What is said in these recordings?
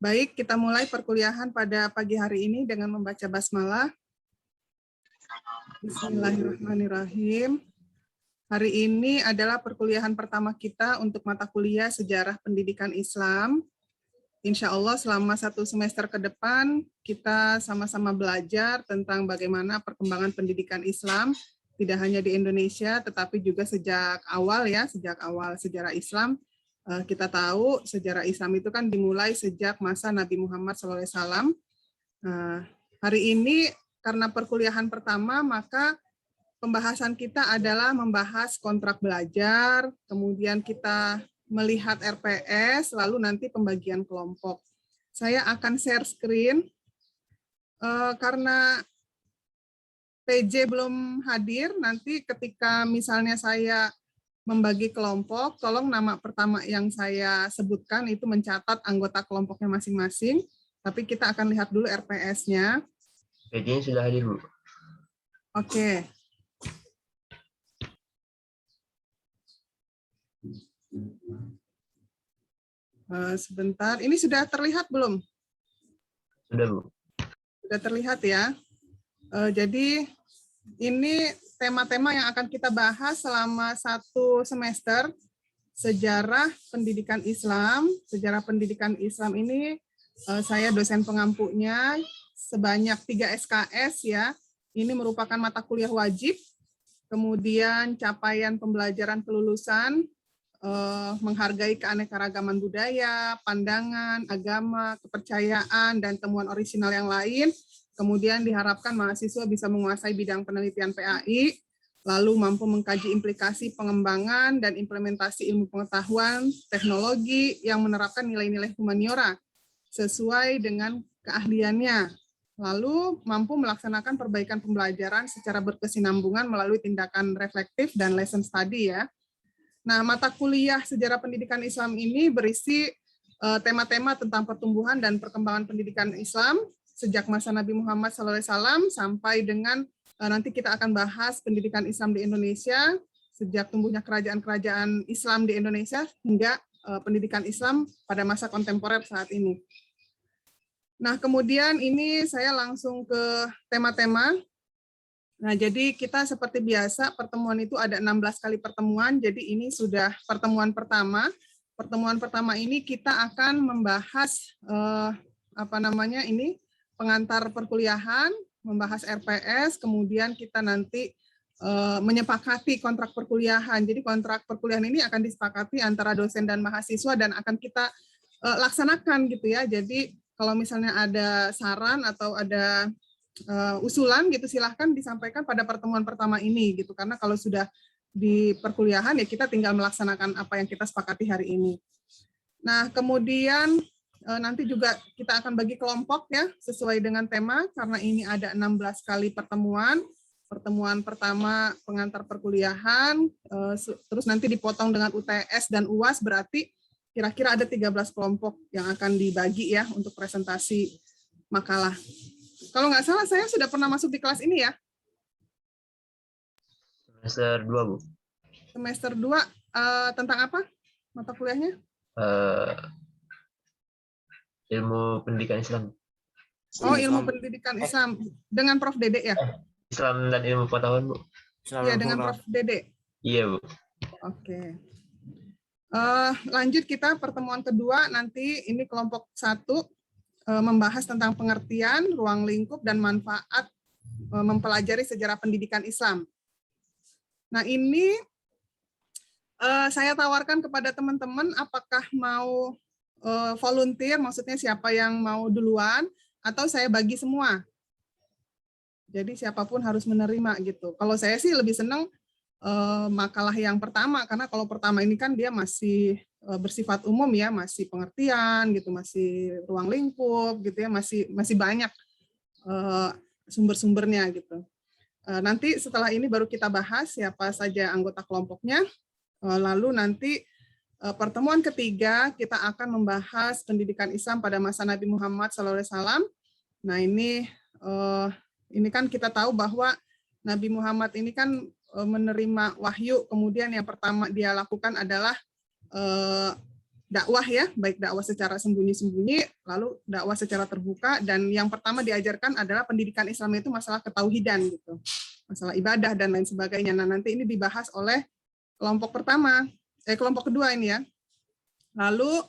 Baik, kita mulai perkuliahan pada pagi hari ini dengan membaca basmalah. Bismillahirrahmanirrahim. Hari ini adalah perkuliahan pertama kita untuk mata kuliah Sejarah Pendidikan Islam. Insya Allah selama 1 semester ke depan kita sama-sama belajar tentang bagaimana perkembangan pendidikan Islam, tidak hanya di Indonesia, tetapi juga sejak awal sejarah Islam. Kita tahu sejarah Islam itu kan dimulai sejak masa Nabi Muhammad SAW. Hari ini karena perkuliahan pertama, maka pembahasan kita adalah membahas kontrak belajar, kemudian kita melihat RPS, lalu nanti pembagian kelompok. Saya akan share screen, karena PJ belum hadir, nanti ketika misalnya saya membagi kelompok, tolong nama pertama yang saya sebutkan itu mencatat anggota kelompoknya masing-masing, tapi kita akan lihat dulu RPS-nya. PJ-nya sudah hadir, Bu. Oke. Sebentar, ini sudah terlihat belum? Sudah, Bu. Sudah terlihat ya. Jadi ini tema-tema yang akan kita bahas selama 1 semester, sejarah pendidikan Islam. Sejarah pendidikan Islam ini saya dosen pengampunya, sebanyak 3 SKS ya. Ini merupakan mata kuliah wajib, kemudian capaian pembelajaran kelulusan, menghargai keanekaragaman budaya, pandangan, agama, kepercayaan, dan temuan orisinal yang lain. Kemudian diharapkan mahasiswa bisa menguasai bidang penelitian PAI, lalu mampu mengkaji implikasi pengembangan dan implementasi ilmu pengetahuan, teknologi yang menerapkan nilai-nilai humaniora sesuai dengan keahliannya. Lalu mampu melaksanakan perbaikan pembelajaran secara berkesinambungan melalui tindakan reflektif dan lesson study ya. Nah, mata kuliah Sejarah Pendidikan Islam ini berisi tema-tema tentang pertumbuhan dan perkembangan pendidikan Islam sejak masa Nabi Muhammad SAW sampai dengan nanti kita akan bahas pendidikan Islam di Indonesia sejak tumbuhnya kerajaan-kerajaan Islam di Indonesia hingga pendidikan Islam pada masa kontemporer saat ini. Nah, kemudian ini saya langsung ke tema-tema. Nah, jadi kita seperti biasa, pertemuan itu ada 16 kali pertemuan, jadi ini sudah pertemuan pertama. Pertemuan pertama ini kita akan membahas, pengantar perkuliahan, membahas RPS, kemudian kita nanti menyepakati kontrak perkuliahan. Jadi kontrak perkuliahan ini akan disepakati antara dosen dan mahasiswa dan akan kita laksanakan gitu ya. Jadi kalau misalnya ada saran atau ada usulan gitu silahkan disampaikan pada pertemuan pertama ini gitu, karena kalau sudah di perkuliahan ya kita tinggal melaksanakan apa yang kita sepakati hari ini. Nah, kemudian nanti juga kita akan bagi kelompok ya sesuai dengan tema, karena ini ada 16 kali pertemuan. Pertemuan pertama pengantar perkuliahan, terus nanti dipotong dengan UTS dan UAS, berarti kira-kira ada 13 kelompok yang akan dibagi ya untuk presentasi makalah. Kalau nggak salah, saya sudah pernah masuk di kelas ini ya? Semester 2, Bu. Semester 2, tentang apa mata kuliahnya? Ilmu pendidikan Islam. Oh, ilmu pendidikan Islam. Dengan Prof. Dede ya? Islam dan ilmu pengetahuan, Bu. Iya, dengan Prof. Dede? Iya, Bu. Oke. Lanjut kita pertemuan kedua, nanti ini kelompok 1, membahas tentang pengertian, ruang lingkup, dan manfaat mempelajari sejarah pendidikan Islam. Nah, ini saya tawarkan kepada teman-teman apakah mau volunteer, maksudnya siapa yang mau duluan, atau saya bagi semua. Jadi siapapun harus menerima gitu. Kalau saya sih lebih senang makalah yang pertama, karena kalau pertama ini kan dia masih bersifat umum ya, masih pengertian gitu, masih ruang lingkup gitu ya, masih banyak sumber-sumbernya gitu. Nanti setelah ini baru kita bahas siapa saja anggota kelompoknya. Lalu nanti pertemuan ketiga kita akan membahas pendidikan Islam pada masa Nabi Muhammad SAW. Nah, ini kan kita tahu bahwa Nabi Muhammad ini kan menerima wahyu, kemudian yang pertama dia lakukan adalah dakwah ya, baik dakwah secara sembunyi-sembunyi, lalu dakwah secara terbuka, dan yang pertama diajarkan adalah pendidikan Islam itu masalah ketauhidan gitu, masalah ibadah dan lain sebagainya. Nah, nanti ini dibahas oleh kelompok kelompok kedua ini ya. Lalu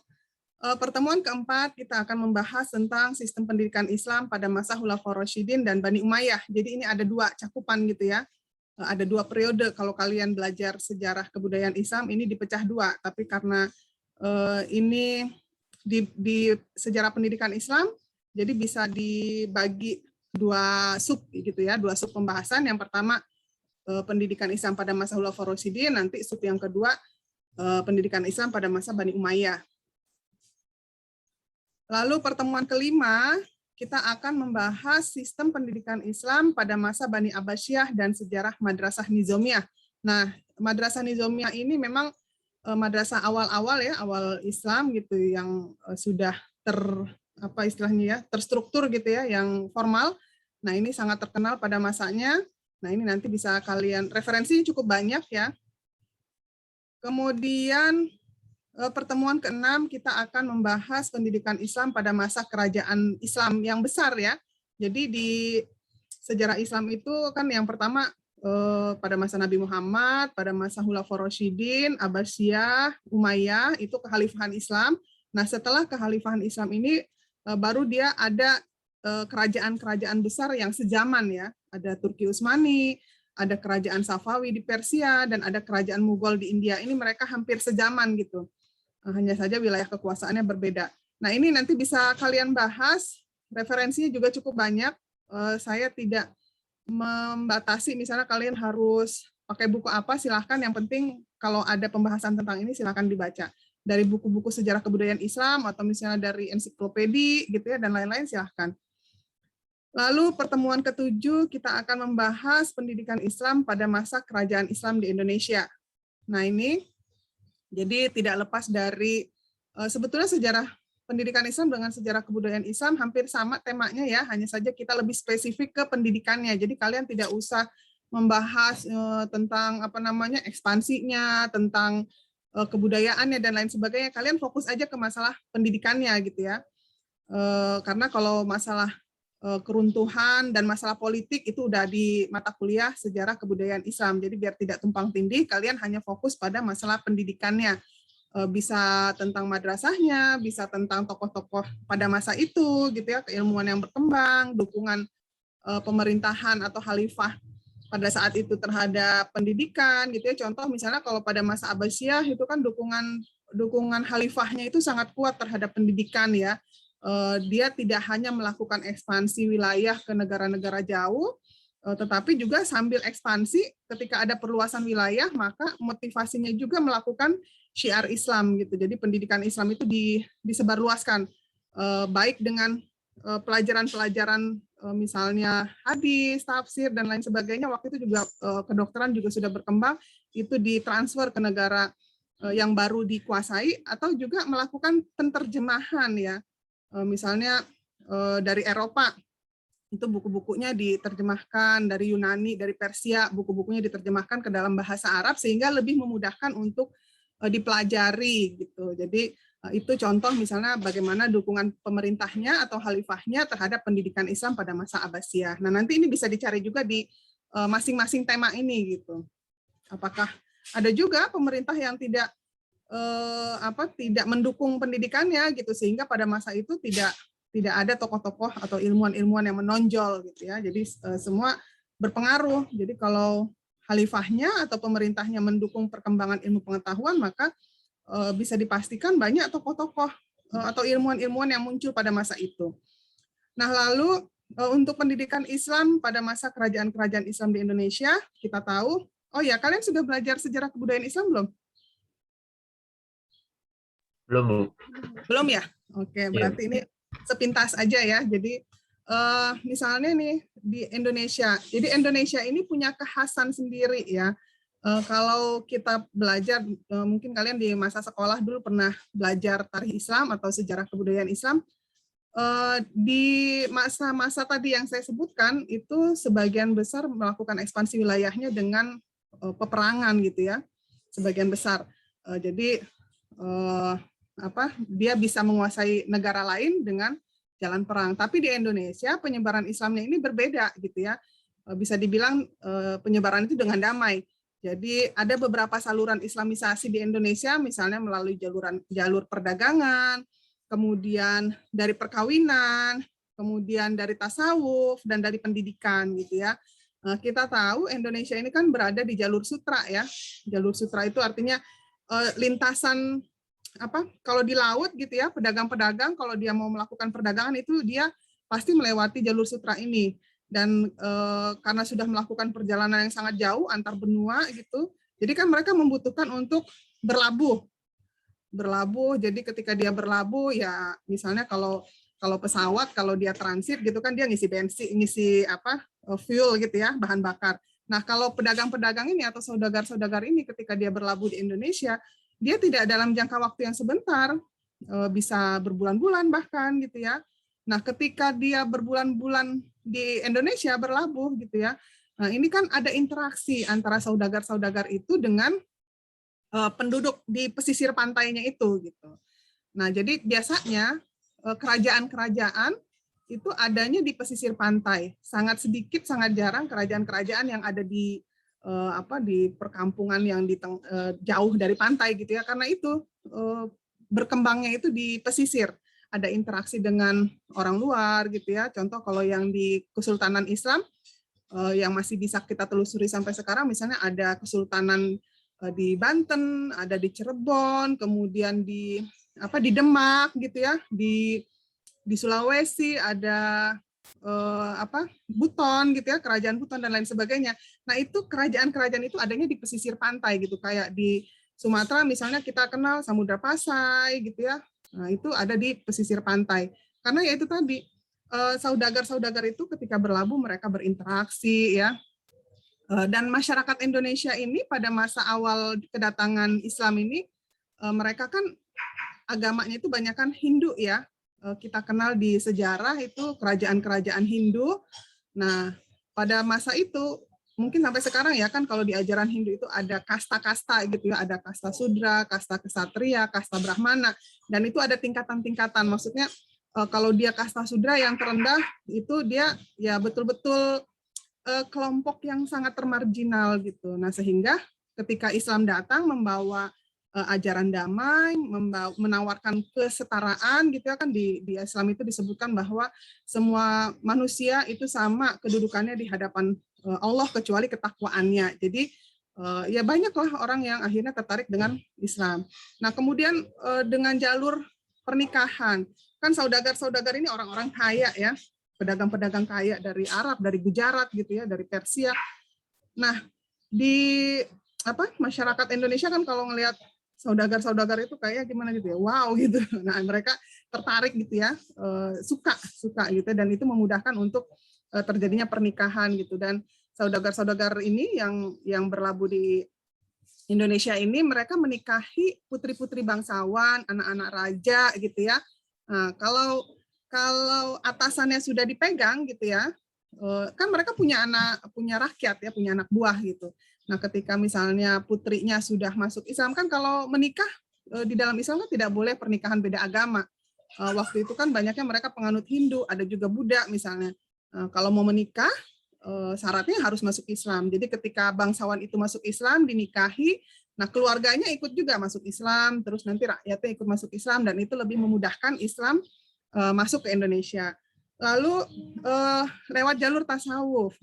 pertemuan keempat kita akan membahas tentang sistem pendidikan Islam pada masa Khulafaur Rasyidin dan Bani Umayyah. Jadi ini ada dua cakupan gitu ya. Ada dua periode. Kalau kalian belajar sejarah kebudayaan Islam ini dipecah dua, tapi karena ini di sejarah pendidikan Islam, jadi bisa dibagi dua sub gitu ya, dua sub pembahasan. Yang pertama pendidikan Islam pada masa Khulafaur Rasyidin, nanti sub yang kedua pendidikan Islam pada masa Bani Umayyah. Lalu pertemuan kelima, kita akan membahas sistem pendidikan Islam pada masa Bani Abbasiyah dan sejarah Madrasah Nizamiyah. Nah, Madrasah Nizamiyah ini memang madrasah awal-awal ya, awal Islam gitu, yang sudah terstruktur gitu ya, yang formal. Nah, ini sangat terkenal pada masanya. Nah, ini nanti bisa kalian, referensi cukup banyak ya. Kemudian pertemuan keenam kita akan membahas pendidikan Islam pada masa kerajaan Islam yang besar ya. Jadi di sejarah Islam itu kan yang pertama pada masa Nabi Muhammad, pada masa Khulafaur Rasyidin, Abbasiyah, Umayyah, itu kekhalifahan Islam. Nah, setelah kekhalifahan Islam ini baru dia ada kerajaan-kerajaan besar yang sezaman ya. Ada Turki Utsmani, ada kerajaan Safawi di Persia, dan ada kerajaan Mughal di India. Ini mereka hampir sezaman gitu. Hanya saja wilayah kekuasaannya berbeda. Nah, ini nanti bisa kalian bahas, referensinya juga cukup banyak. Saya tidak membatasi, misalnya kalian harus pakai buku apa, silahkan. Yang penting kalau ada pembahasan tentang ini silahkan dibaca. Dari buku-buku sejarah kebudayaan Islam, atau misalnya dari ensiklopedi gitu ya, dan lain-lain silahkan. Lalu pertemuan ketujuh kita akan membahas pendidikan Islam pada masa kerajaan Islam di Indonesia. Nah, ini jadi tidak lepas dari sebetulnya sejarah pendidikan Islam dengan sejarah kebudayaan Islam hampir sama temanya ya, hanya saja kita lebih spesifik ke pendidikannya. Jadi kalian tidak usah membahas tentang ekspansinya, tentang kebudayaannya dan lain sebagainya. Kalian fokus aja ke masalah pendidikannya gitu ya. Karena kalau masalah keruntuhan dan masalah politik itu udah di mata kuliah sejarah kebudayaan Islam. Jadi biar tidak tumpang tindih, kalian hanya fokus pada masalah pendidikannya. Bisa tentang madrasahnya, bisa tentang tokoh-tokoh pada masa itu gitu ya, keilmuan yang berkembang, dukungan pemerintahan atau khalifah pada saat itu terhadap pendidikan gitu ya. Contoh misalnya kalau pada masa Abbasiyah itu kan dukungan khalifahnya itu sangat kuat terhadap pendidikan ya. Dia tidak hanya melakukan ekspansi wilayah ke negara-negara jauh, tetapi juga sambil ekspansi ketika ada perluasan wilayah, maka motivasinya juga melakukan syiar Islam gitu. Jadi pendidikan Islam itu disebarluaskan, baik dengan pelajaran-pelajaran misalnya hadis, tafsir dan lain sebagainya. Waktu itu juga kedokteran juga sudah berkembang, itu ditransfer ke negara yang baru dikuasai, atau juga melakukan penterjemahan ya. Misalnya dari Eropa, itu buku-bukunya diterjemahkan, dari Yunani, dari Persia, buku-bukunya diterjemahkan ke dalam bahasa Arab sehingga lebih memudahkan untuk dipelajari gitu. Jadi itu contoh misalnya bagaimana dukungan pemerintahnya atau khalifahnya terhadap pendidikan Islam pada masa Abbasiyah. Nah, nanti ini bisa dicari juga di masing-masing tema ini gitu. Apakah ada juga pemerintah yang tidak mendukung pendidikannya gitu, sehingga pada masa itu tidak ada tokoh-tokoh atau ilmuwan-ilmuwan yang menonjol gitu ya. Jadi semua berpengaruh. Jadi kalau khalifahnya atau pemerintahnya mendukung perkembangan ilmu pengetahuan, maka bisa dipastikan banyak tokoh-tokoh atau ilmuwan-ilmuwan yang muncul pada masa itu. Nah, lalu untuk pendidikan Islam pada masa kerajaan-kerajaan Islam di Indonesia, kita tahu, oh ya, kalian sudah belajar sejarah kebudayaan Islam belum? Belum, Bu. Belum ya? Oke, berarti ini sepintas aja ya. Jadi misalnya nih di Indonesia. Jadi Indonesia ini punya kekhasan sendiri ya. Kalau kita belajar, mungkin kalian di masa sekolah dulu pernah belajar tarikh Islam atau sejarah kebudayaan Islam. Di masa-masa tadi yang saya sebutkan, itu sebagian besar melakukan ekspansi wilayahnya dengan peperangan gitu ya. Sebagian besar. Jadi dia bisa menguasai negara lain dengan jalan perang. Tapi di Indonesia penyebaran Islamnya ini berbeda gitu ya. Bisa dibilang penyebaran itu dengan damai. Jadi ada beberapa saluran Islamisasi di Indonesia, misalnya melalui jalur perdagangan, kemudian dari perkawinan, kemudian dari tasawuf, dan dari pendidikan gitu ya. Kita tahu Indonesia ini kan berada di jalur sutra ya. Jalur sutra itu artinya lintasan kalau di laut gitu ya, pedagang-pedagang kalau dia mau melakukan perdagangan itu dia pasti melewati jalur sutra ini. Dan karena sudah melakukan perjalanan yang sangat jauh antar benua gitu, jadi kan mereka membutuhkan untuk berlabuh. Jadi ketika dia berlabuh ya misalnya kalau pesawat kalau dia transit gitu kan dia ngisi bensin, ngisi fuel gitu ya, bahan bakar. Nah, kalau pedagang-pedagang ini atau saudagar-saudagar ini ketika dia berlabuh di Indonesia, dia tidak dalam jangka waktu yang sebentar, bisa berbulan-bulan bahkan gitu ya. Nah, ketika dia berbulan-bulan di Indonesia berlabuh gitu ya, nah ini kan ada interaksi antara saudagar-saudagar itu dengan penduduk di pesisir pantainya itu gitu. Nah, jadi biasanya kerajaan-kerajaan itu adanya di pesisir pantai. Sangat sedikit, sangat jarang kerajaan-kerajaan yang ada di di perkampungan yang jauh dari pantai gitu ya. Karena itu berkembangnya itu di pesisir. Ada interaksi dengan orang luar gitu ya. Contoh kalau yang di Kesultanan Islam yang masih bisa kita telusuri sampai sekarang, misalnya ada Kesultanan di Banten, ada di Cirebon, kemudian di Demak gitu ya, di Sulawesi ada Buton gitu ya, kerajaan Buton dan lain sebagainya. Nah, itu kerajaan-kerajaan itu adanya di pesisir pantai gitu, kayak di Sumatera misalnya kita kenal Samudra Pasai gitu ya. Nah, itu ada di pesisir pantai. Karena ya itu tadi saudagar-saudagar itu ketika berlabuh mereka berinteraksi ya. Dan masyarakat Indonesia ini pada masa awal kedatangan Islam ini mereka kan agamanya itu banyak kan Hindu ya. Kita kenal di sejarah itu kerajaan-kerajaan Hindu. Nah, pada masa itu mungkin sampai sekarang ya kan kalau di ajaran Hindu itu ada kasta-kasta gitu ya, ada kasta Sudra, kasta Ksatria, kasta Brahmana, dan itu ada tingkatan-tingkatan. Maksudnya kalau dia kasta Sudra yang terendah itu dia ya betul-betul kelompok yang sangat termarginal gitu. Nah, sehingga ketika Islam datang membawa ajaran damai, menawarkan kesetaraan gitu ya kan di Islam itu disebutkan bahwa semua manusia itu sama kedudukannya di hadapan Allah kecuali ketakwaannya. Jadi ya banyaklah orang yang akhirnya tertarik dengan Islam. Nah, kemudian dengan jalur pernikahan, kan saudagar-saudagar ini orang-orang kaya ya, pedagang-pedagang kaya dari Arab, dari Gujarat gitu ya, dari Persia. Nah, di masyarakat Indonesia kan kalau ngelihat saudagar-saudagar itu kayak gimana gitu ya, wow gitu. Nah, mereka tertarik gitu ya, suka gitu, dan itu memudahkan untuk terjadinya pernikahan gitu. Dan saudagar-saudagar ini yang berlabuh di Indonesia ini mereka menikahi putri-putri bangsawan, anak-anak raja gitu ya. Nah, kalau atasannya sudah dipegang gitu ya, kan mereka punya rakyat ya, punya anak buah gitu. Nah, ketika misalnya putrinya sudah masuk Islam, kan kalau menikah di dalam Islam kan tidak boleh pernikahan beda agama. Waktu itu kan banyaknya mereka penganut Hindu, ada juga Buddha misalnya. Kalau mau menikah, syaratnya harus masuk Islam. Jadi ketika bangsawan itu masuk Islam, dinikahi, nah keluarganya ikut juga masuk Islam, terus nanti rakyatnya ikut masuk Islam, dan itu lebih memudahkan Islam masuk ke Indonesia. Lalu lewat jalur tasawuf.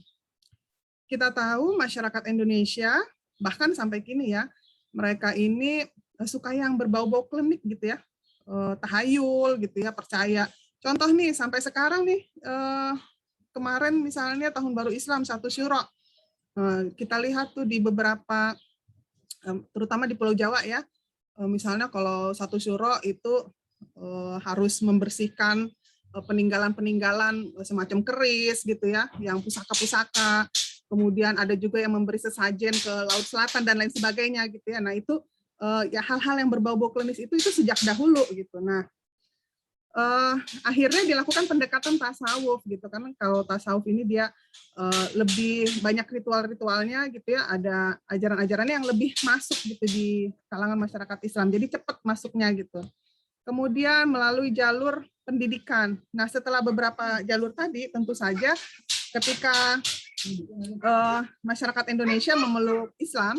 Kita tahu masyarakat Indonesia, bahkan sampai kini ya, mereka ini suka yang berbau-bau klinik gitu ya, tahayul gitu ya, percaya. Contoh nih, sampai sekarang nih, kemarin misalnya Tahun Baru Islam 1 Syuro, kita lihat tuh di beberapa, terutama di Pulau Jawa ya, misalnya kalau 1 Syuro itu harus membersihkan peninggalan-peninggalan semacam keris gitu ya, yang pusaka-pusaka. Kemudian ada juga yang memberi sesajen ke Laut Selatan dan lain sebagainya gitu ya. Nah, itu ya hal-hal yang berbau-bau klinis itu sejak dahulu gitu. Nah, akhirnya dilakukan pendekatan tasawuf gitu, karena kalau tasawuf ini dia lebih banyak ritual-ritualnya gitu ya, ada ajaran-ajarannya yang lebih masuk gitu di kalangan masyarakat Islam, jadi cepat masuknya gitu. kemudian melalui jalur pendidikan. Nah, setelah beberapa jalur tadi, tentu saja ketika masyarakat Indonesia memeluk Islam,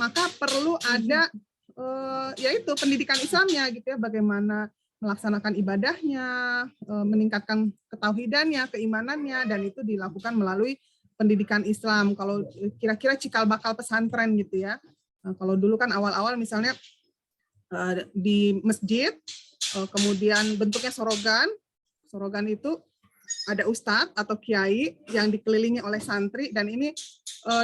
maka perlu ada yaitu pendidikan Islamnya gitu ya, bagaimana melaksanakan ibadahnya, meningkatkan ketauhidannya, keimanannya, dan itu dilakukan melalui pendidikan Islam. Kalau kira-kira cikal bakal pesantren gitu ya. Nah, kalau dulu kan awal-awal misalnya di masjid, kemudian bentuknya sorogan. Sorogan itu ada ustadz atau kiai yang dikelilingi oleh santri, dan ini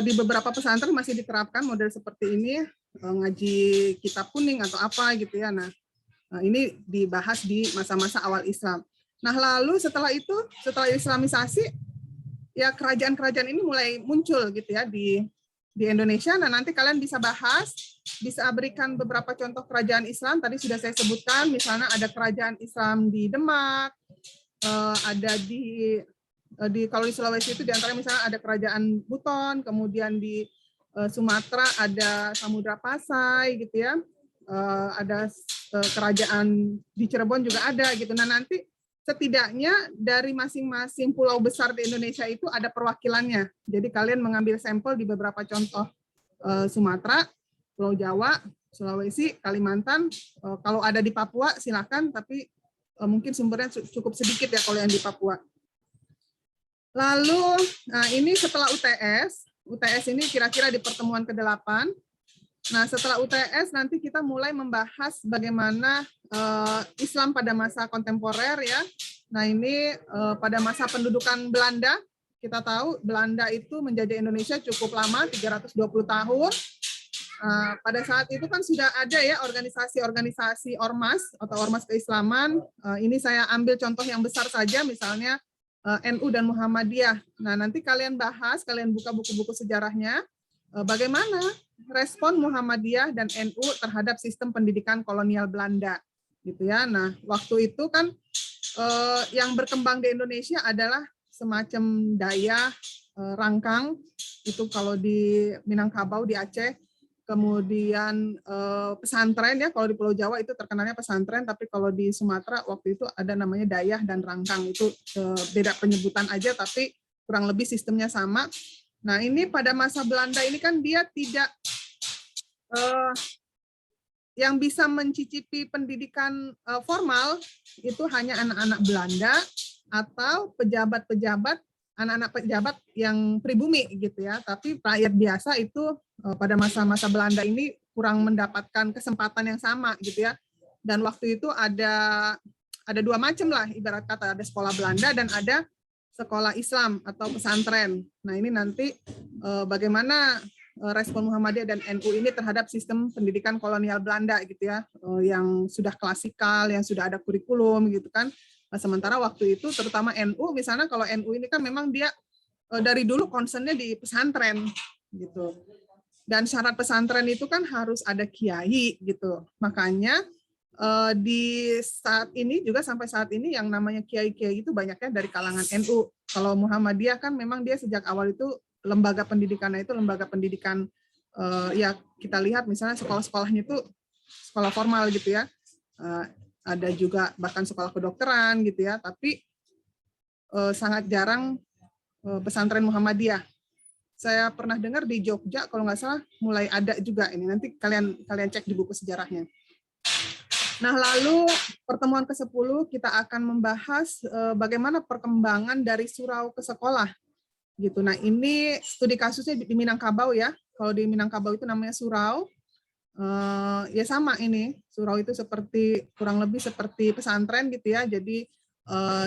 di beberapa pesantren masih diterapkan model seperti ini, ngaji kitab kuning atau apa gitu ya. Nah, ini dibahas di masa-masa awal Islam. Nah, lalu setelah itu, setelah Islamisasi, ya kerajaan-kerajaan ini mulai muncul gitu ya di Indonesia. Nah, nanti kalian bisa bahas, bisa berikan beberapa contoh kerajaan Islam. Tadi sudah saya sebutkan, misalnya ada kerajaan Islam di Demak, ada di kalau di Sulawesi itu diantaranya misalnya ada kerajaan Buton, kemudian di Sumatera ada Samudra Pasai gitu ya, ada kerajaan di Cirebon juga ada gitu. Nah, nanti setidaknya dari masing-masing pulau besar di Indonesia itu ada perwakilannya. Jadi kalian mengambil sampel di beberapa contoh Sumatera, Pulau Jawa, Sulawesi, Kalimantan. Kalau ada di Papua silakan, tapi mungkin sumbernya cukup sedikit ya kalau yang di Papua. Lalu, nah ini setelah UTS. UTS ini kira-kira di pertemuan ke-8. Nah, setelah UTS nanti kita mulai membahas bagaimana Islam pada masa kontemporer ya. Nah, ini pada masa pendudukan Belanda, kita tahu Belanda itu menjajah Indonesia cukup lama, 320 tahun. Pada saat itu kan sudah ada ya organisasi-organisasi ormas atau ormas keislaman. Ini saya ambil contoh yang besar saja, misalnya NU dan Muhammadiyah. Nah, nanti kalian bahas, kalian buka buku-buku sejarahnya, bagaimana respon Muhammadiyah dan NU terhadap sistem pendidikan kolonial Belanda, gitu ya. Nah, waktu itu kan yang berkembang di Indonesia adalah semacam daya rangkang, itu kalau di Minangkabau di Aceh, kemudian pesantren ya, kalau di Pulau Jawa itu terkenalnya pesantren, tapi kalau di Sumatera waktu itu ada namanya dayah dan rangkang, itu beda penyebutan aja tapi kurang lebih sistemnya sama. Nah, ini pada masa Belanda ini kan dia tidak yang bisa mencicipi pendidikan formal itu hanya anak-anak Belanda atau pejabat-pejabat, anak-anak pejabat yang pribumi gitu ya. Tapi rakyat biasa itu pada masa-masa Belanda ini kurang mendapatkan kesempatan yang sama gitu ya. Dan waktu itu ada dua macam lah, ibarat kata ada sekolah Belanda dan ada sekolah Islam atau pesantren. Nah, ini nanti bagaimana respon Muhammadiyah dan NU ini terhadap sistem pendidikan kolonial Belanda gitu ya, yang sudah klasikal, yang sudah ada kurikulum gitu kan. Nah, sementara waktu itu terutama NU, misalnya kalau NU ini kan memang dia dari dulu concernnya di pesantren gitu. Dan syarat pesantren itu kan harus ada kiai gitu. Makanya di saat ini juga sampai saat ini yang namanya kiai-kiai itu banyaknya dari kalangan NU. Kalau Muhammadiyah kan memang dia sejak awal itu lembaga pendidikannya itu lembaga pendidikan ya kita lihat misalnya sekolah-sekolahnya itu sekolah formal gitu ya. Ada juga bahkan sekolah kedokteran gitu ya, tapi sangat jarang pesantren Muhammadiyah. Saya pernah dengar di Jogja kalau nggak salah mulai ada juga ini. Nanti kalian cek di buku sejarahnya. Nah, lalu pertemuan ke-10 kita akan membahas bagaimana perkembangan dari surau ke sekolah. Gitu. Nah, ini studi kasusnya di Minangkabau ya. Kalau di Minangkabau itu namanya surau. Ya sama ini. Surau itu seperti kurang lebih seperti pesantren gitu ya. Jadi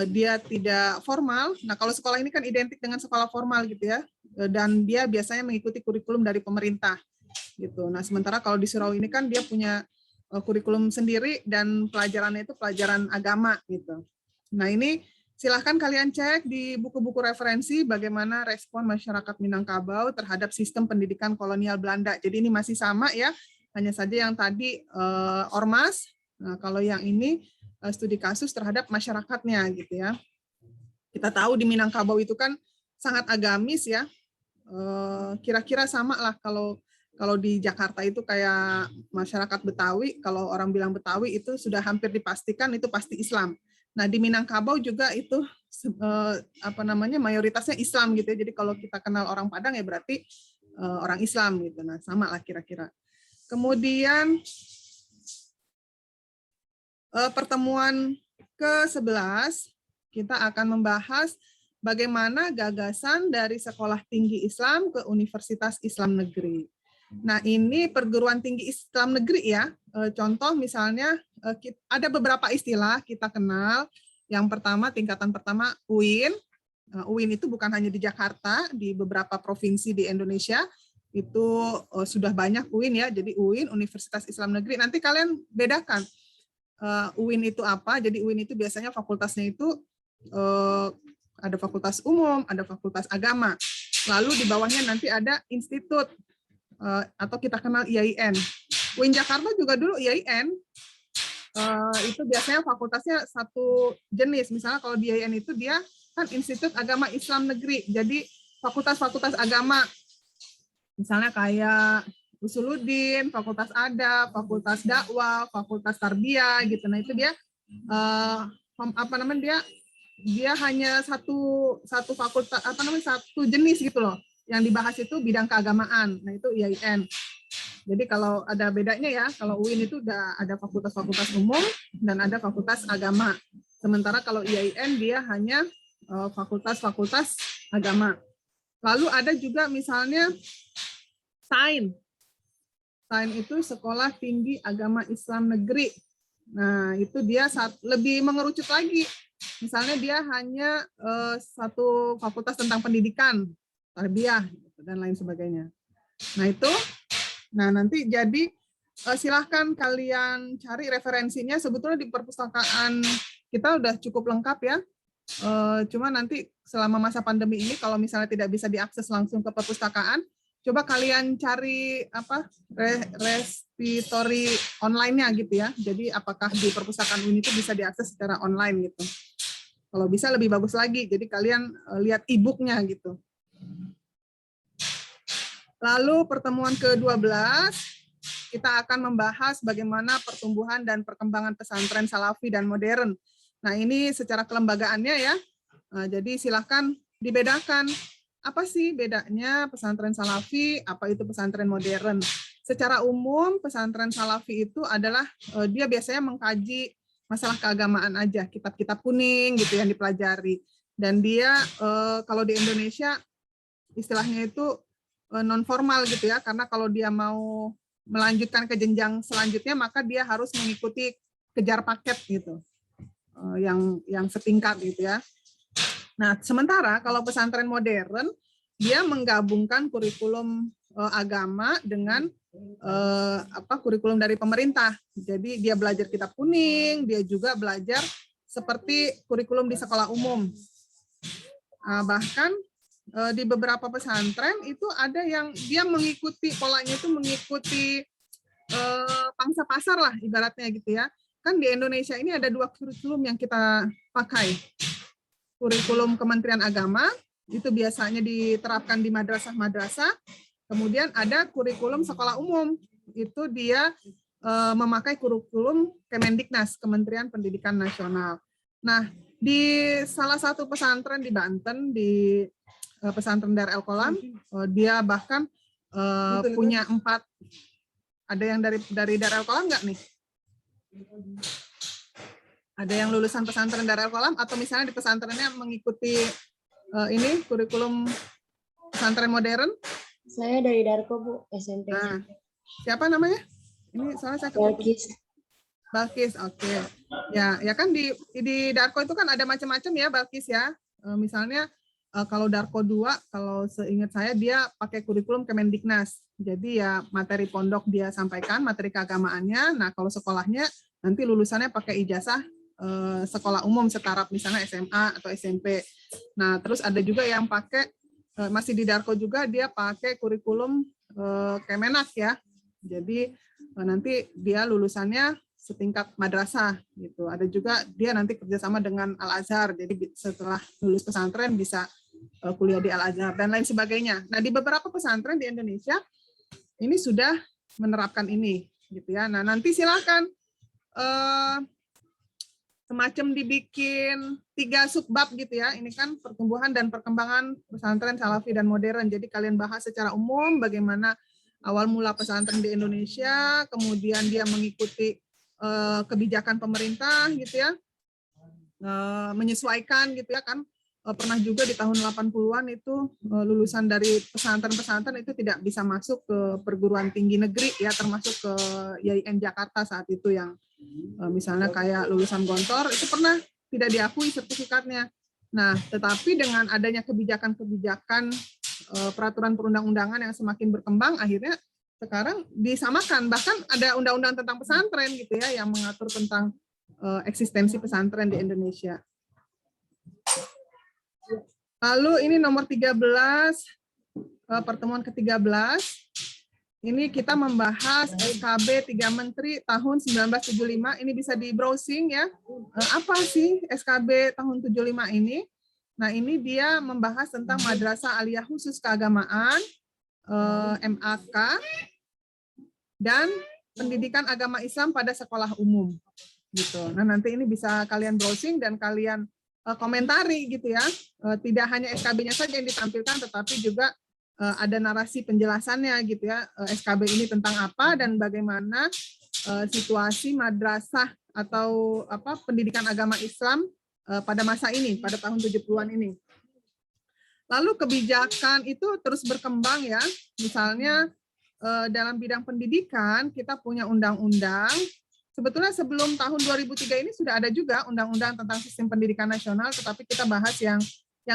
dia tidak formal. Nah, kalau sekolah ini kan identik dengan sekolah formal gitu ya. Dan dia biasanya mengikuti kurikulum dari pemerintah. Gitu. Nah, sementara kalau di surau ini kan dia punya kurikulum sendiri dan pelajarannya itu pelajaran agama gitu. Nah, ini silahkan kalian cek di buku-buku referensi bagaimana respon masyarakat Minangkabau terhadap sistem pendidikan kolonial Belanda. Jadi ini masih sama ya, hanya saja yang tadi ormas, nah, kalau yang ini studi kasus terhadap masyarakatnya gitu ya. Kita tahu di Minangkabau itu kan sangat agamis ya, kira-kira sama lah kalau Kalau di Jakarta itu kayak masyarakat Betawi, kalau orang bilang Betawi itu sudah hampir dipastikan itu pasti Islam. Nah, di Minangkabau juga itu mayoritasnya Islam gitu ya. Jadi kalau kita kenal orang Padang ya berarti orang Islam gitu. Nah, sama lah kira-kira. Kemudian pertemuan ke-11 kita akan membahas bagaimana gagasan dari sekolah tinggi Islam ke Universitas Islam Negeri. Nah, ini perguruan tinggi Islam negeri ya. Contoh misalnya ada beberapa istilah kita kenal. Yang pertama, tingkatan pertama UIN. UIN itu bukan hanya di Jakarta, di beberapa provinsi di Indonesia itu sudah banyak UIN ya. Jadi UIN, Universitas Islam Negeri. Nanti kalian bedakan UIN itu apa. Jadi UIN itu biasanya fakultasnya itu ada fakultas umum, ada fakultas agama. Lalu di bawahnya nanti ada institut. Atau kita kenal IAIN. UIN Jakarta juga dulu IAIN, itu biasanya fakultasnya satu jenis. Misalnya kalau di IAIN itu dia kan Institut Agama Islam Negeri, jadi fakultas-fakultas agama, misalnya kayak Usuluddin, Fakultas Adab, Fakultas Dakwah, Fakultas Tarbiyah, gitu. Nah itu dia dia hanya satu fakultas satu jenis gitu loh. Yang dibahas itu bidang keagamaan. Nah, itu IAIN. Jadi kalau ada bedanya ya, kalau UIN itu udah ada fakultas-fakultas umum dan ada fakultas agama. Sementara kalau IAIN dia hanya fakultas-fakultas agama. Lalu ada juga misalnya SAIN. SAIN itu Sekolah Tinggi Agama Islam Negeri. Nah, itu dia lebih mengerucut lagi. Misalnya dia hanya satu fakultas tentang pendidikan, tarbiyah dan lain sebagainya. Nah nanti jadi silahkan kalian cari referensinya. Sebetulnya di perpustakaan kita udah cukup lengkap ya. Cuma nanti selama masa pandemi ini kalau misalnya tidak bisa diakses langsung ke perpustakaan, coba kalian cari repository online-nya gitu ya. Jadi apakah di perpustakaan ini itu bisa diakses secara online gitu. Kalau bisa lebih bagus lagi. Jadi kalian lihat e-book-nya gitu. Lalu pertemuan ke-12, kita akan membahas bagaimana pertumbuhan dan perkembangan pesantren salafi dan modern. Nah ini secara kelembagaannya ya, jadi silahkan dibedakan. Apa sih bedanya pesantren salafi, apa itu pesantren modern? Secara umum pesantren salafi itu adalah, dia biasanya mengkaji masalah keagamaan aja, kitab-kitab kuning gitu yang dipelajari. Dan dia kalau di Indonesia istilahnya itu non formal gitu ya, karena kalau dia mau melanjutkan ke jenjang selanjutnya maka dia harus mengikuti kejar paket gitu, yang setingkat gitu ya. Nah sementara kalau pesantren modern dia menggabungkan kurikulum agama dengan kurikulum dari pemerintah. Jadi dia belajar kitab kuning, dia juga belajar seperti kurikulum di sekolah umum. Bahkan di beberapa pesantren itu ada yang dia mengikuti polanya itu mengikuti pangsa pasar lah ibaratnya gitu ya. Kan di Indonesia ini ada 2 kurikulum yang kita pakai. Kurikulum Kementerian Agama itu biasanya diterapkan di madrasah-madrasah. Kemudian ada kurikulum sekolah umum, itu dia memakai kurikulum Kemendiknas, Kementerian Pendidikan Nasional. Nah, di salah satu pesantren di Banten, di pesantren Dar El Qolam, dia bahkan punya 4, ada yang dari Dar El Qolam nggak nih? Ada yang lulusan pesantren Dar El Qolam atau misalnya di pesantrennya mengikuti ini kurikulum pesantren modern? Saya dari Darko, Bu, SMP. Nah, siapa namanya? Ini soalnya saya ketemu. Balkis, oke. Ya kan di Darko itu kan ada macam-macam ya, Balkis ya. Misalnya kalau Darko 2, kalau seingat saya dia pakai kurikulum Kemendiknas. Jadi ya materi pondok dia sampaikan, materi keagamaannya. Nah, kalau sekolahnya nanti lulusannya pakai ijazah sekolah umum setaraf misalnya SMA atau SMP. Nah, terus ada juga yang pakai masih di Darko juga dia pakai kurikulum Kemenak ya. Jadi nanti dia lulusannya setingkat madrasah gitu. Ada juga dia nanti kerjasama dengan Al-Azhar. Jadi setelah lulus pesantren bisa kuliah di Al-Azhar dan lain sebagainya. Nah, di beberapa pesantren di Indonesia ini sudah menerapkan ini, gitu ya. Nah, nanti silakan semacam dibikin 3 subbab gitu ya. Ini kan pertumbuhan dan perkembangan pesantren salafi dan modern. Jadi kalian bahas secara umum bagaimana awal mula pesantren di Indonesia, kemudian dia mengikuti kebijakan pemerintah gitu ya, menyesuaikan gitu ya kan. Pernah juga di tahun 80-an itu lulusan dari pesantren-pesantren itu tidak bisa masuk ke perguruan tinggi negeri ya, termasuk ke YIN Jakarta saat itu yang misalnya kayak lulusan Gontor itu pernah tidak diakui sertifikatnya. Nah, tetapi dengan adanya kebijakan-kebijakan peraturan perundang-undangan yang semakin berkembang, akhirnya sekarang disamakan. Bahkan ada undang-undang tentang pesantren gitu ya, yang mengatur tentang eksistensi pesantren di Indonesia. Lalu ini nomor 13, pertemuan ke-13. Ini kita membahas SKB 3 Menteri tahun 1975. Ini bisa di browsing ya. Apa sih SKB tahun 75 ini? Nah, ini dia membahas tentang Madrasah Aliyah Khusus Keagamaan, MAK, dan pendidikan agama Islam pada sekolah umum. Gitu. Nah, nanti ini bisa kalian browsing dan kalian komentari gitu ya. Tidak hanya SKB-nya saja yang ditampilkan, tetapi juga ada narasi penjelasannya gitu ya. SKB ini tentang apa dan bagaimana situasi madrasah atau pendidikan agama Islam pada masa ini, pada tahun 70-an ini. Lalu kebijakan itu terus berkembang ya. Misalnya dalam bidang pendidikan kita punya undang-undang. Sebetulnya sebelum tahun 2003 ini sudah ada juga undang-undang tentang sistem pendidikan nasional, tetapi kita bahas yang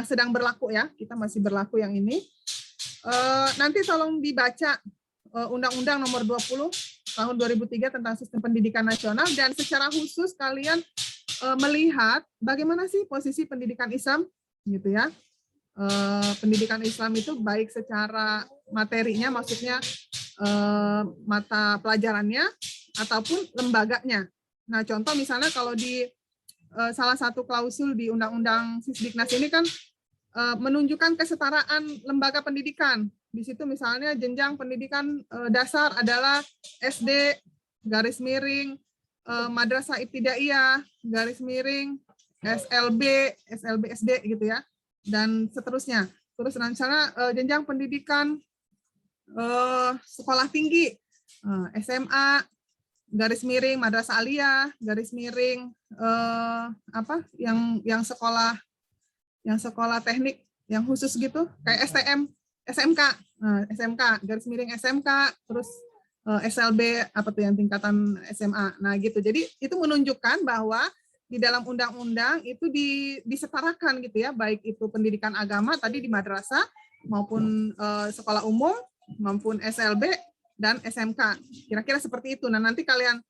sedang berlaku ya. Kita masih berlaku yang ini. Nanti tolong dibaca Undang-Undang Nomor 20 tahun 2003 tentang sistem pendidikan nasional, dan secara khusus kalian melihat bagaimana sih posisi pendidikan Islam gitu ya. Pendidikan Islam itu baik secara materinya, maksudnya mata pelajarannya, ataupun lembaganya. Nah, contoh misalnya kalau di salah satu klausul di Undang-Undang Sisdiknas ini kan menunjukkan kesetaraan lembaga pendidikan. Di situ misalnya jenjang pendidikan dasar adalah SD garis miring madrasah ibtidaiyah garis miring SLB SD gitu ya, dan seterusnya. Terus misalnya jenjang pendidikan sekolah tinggi SMA garis miring madrasah aliyah garis miring yang sekolah teknik yang khusus gitu kayak SMK garis miring SMK, terus SLB apa tuh yang tingkatan SMA. Nah gitu, jadi itu menunjukkan bahwa di dalam undang-undang itu disetarakan gitu ya, baik itu pendidikan agama tadi di madrasah maupun sekolah umum maupun SLB dan SMK. Kira-kira seperti itu. Nah, nanti kalian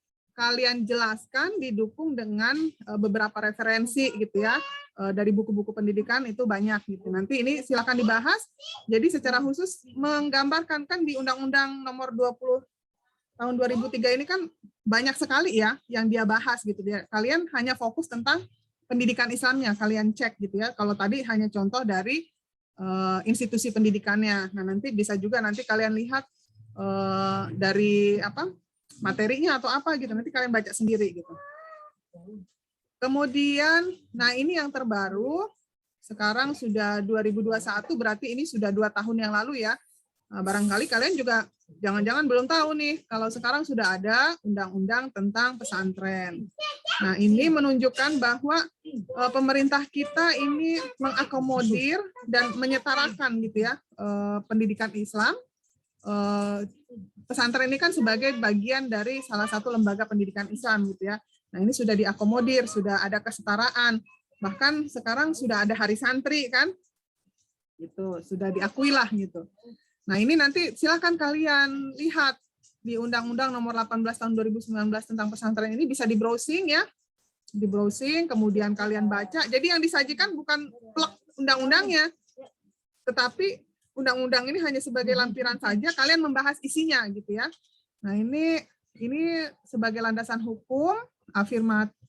jelaskan didukung dengan beberapa referensi gitu ya. Dari buku-buku pendidikan itu banyak gitu. Nanti ini silakan dibahas. Jadi secara khusus menggambarkan kan di Undang-Undang Nomor 20 tahun 2003 ini kan banyak sekali ya yang dia bahas gitu ya. Kalian hanya fokus tentang pendidikan Islamnya, kalian cek gitu ya. Kalau tadi hanya contoh dari institusi pendidikannya. Nah, nanti bisa juga nanti kalian lihat dari materinya atau apa gitu, nanti kalian baca sendiri gitu. Kemudian, nah ini yang terbaru, sekarang sudah 2021, berarti ini sudah 2 tahun yang lalu ya. Nah, barangkali kalian juga jangan-jangan belum tahu nih, kalau sekarang sudah ada undang-undang tentang pesantren. Nah, ini menunjukkan bahwa pemerintah kita ini mengakomodir dan menyetarakan gitu ya pendidikan Islam. Pesantren ini kan sebagai bagian dari salah satu lembaga pendidikan Islam gitu ya. Nah, ini sudah diakomodir, sudah ada kesetaraan. Bahkan sekarang sudah ada hari santri kan? Gitu, sudah diakui lah gitu. Nah, ini nanti silakan kalian lihat di Undang-Undang Nomor 18 Tahun 2019 tentang pesantren ini, bisa di-browsing ya. Di-browsing, kemudian kalian baca. Jadi yang disajikan bukan plek undang-undangnya, tetapi undang-undang ini hanya sebagai lampiran saja, kalian membahas isinya gitu ya. Nah, ini sebagai landasan hukum,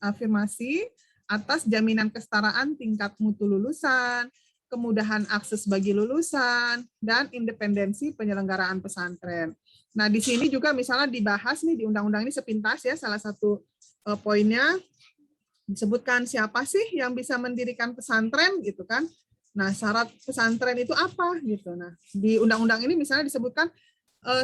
afirmasi atas jaminan kesetaraan tingkat mutu lulusan, kemudahan akses bagi lulusan, dan independensi penyelenggaraan pesantren. Nah, di sini juga misalnya dibahas nih di undang-undang ini sepintas ya, salah satu poinnya disebutkan siapa sih yang bisa mendirikan pesantren gitu kan. Nah, syarat pesantren itu apa gitu. Nah, di undang-undang ini misalnya disebutkan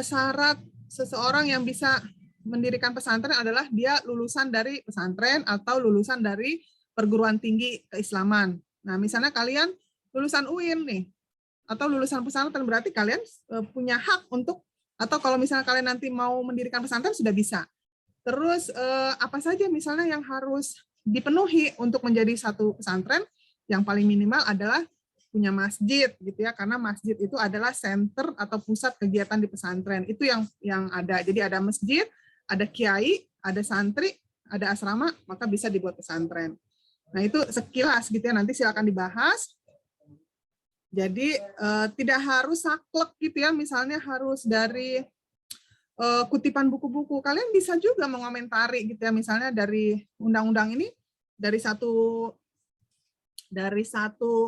syarat seseorang yang bisa mendirikan pesantren adalah dia lulusan dari pesantren atau lulusan dari perguruan tinggi keislaman. Nah, misalnya kalian lulusan UIN nih, atau lulusan pesantren, berarti kalian punya hak untuk, atau kalau misalnya kalian nanti mau mendirikan pesantren sudah bisa. Terus apa saja misalnya yang harus dipenuhi untuk menjadi satu pesantren? Yang paling minimal adalah punya masjid gitu ya, karena masjid itu adalah center atau pusat kegiatan di pesantren. Itu yang ada. Jadi ada masjid, ada kiai, ada santri, ada asrama, maka bisa dibuat pesantren. Nah, itu sekilas gitu ya, nanti silakan dibahas. Jadi tidak harus saklek gitu ya, misalnya harus dari kutipan buku-buku. Kalian bisa juga mengomentari gitu ya, misalnya dari undang-undang ini, dari satu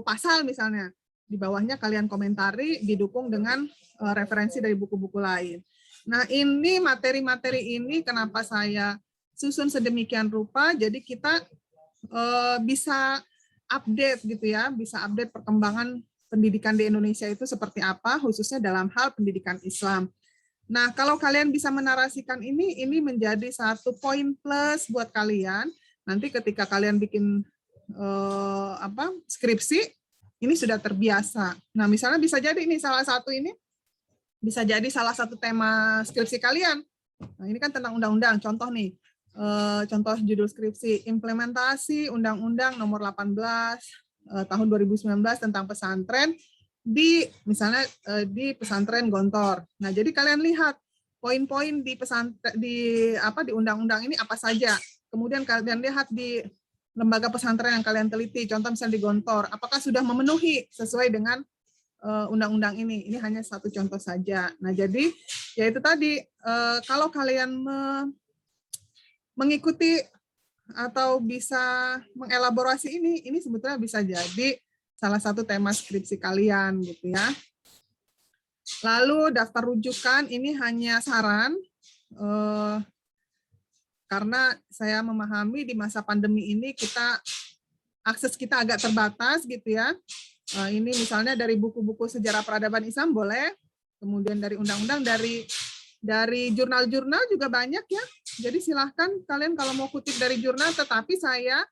pasal misalnya, di bawahnya kalian komentari, didukung dengan referensi dari buku-buku lain. Nah, ini materi-materi ini kenapa saya susun sedemikian rupa, jadi kita bisa update gitu ya, bisa update perkembangan pendidikan di Indonesia itu seperti apa, khususnya dalam hal pendidikan Islam. Nah, kalau kalian bisa menarasikan ini menjadi satu poin plus buat kalian. Nanti ketika kalian bikin skripsi, ini sudah terbiasa. Nah, misalnya bisa jadi ini salah satu bisa jadi salah satu tema skripsi kalian. Nah, ini kan tentang undang-undang. Contoh nih, contoh judul skripsi, implementasi Undang-Undang Nomor 18 tahun 2019 tentang pesantren di misalnya di pesantren Gontor. Nah, jadi kalian lihat poin-poin di pesantren di undang-undang ini apa saja. Kemudian kalian lihat di lembaga pesantren yang kalian teliti, contoh misalnya di Gontor, apakah sudah memenuhi sesuai dengan undang-undang ini. Ini hanya satu contoh saja. Nah, jadi ya itu tadi, kalau kalian mengikuti atau bisa mengelaborasi ini sebetulnya bisa jadi salah satu tema skripsi kalian gitu ya. Lalu daftar rujukan ini hanya saran, karena saya memahami di masa pandemi ini akses kita agak terbatas gitu ya. Ini misalnya dari buku-buku sejarah peradaban Islam boleh, kemudian dari undang-undang, dari jurnal-jurnal juga banyak ya. Jadi silahkan kalian kalau mau kutip dari jurnal, tetapi saya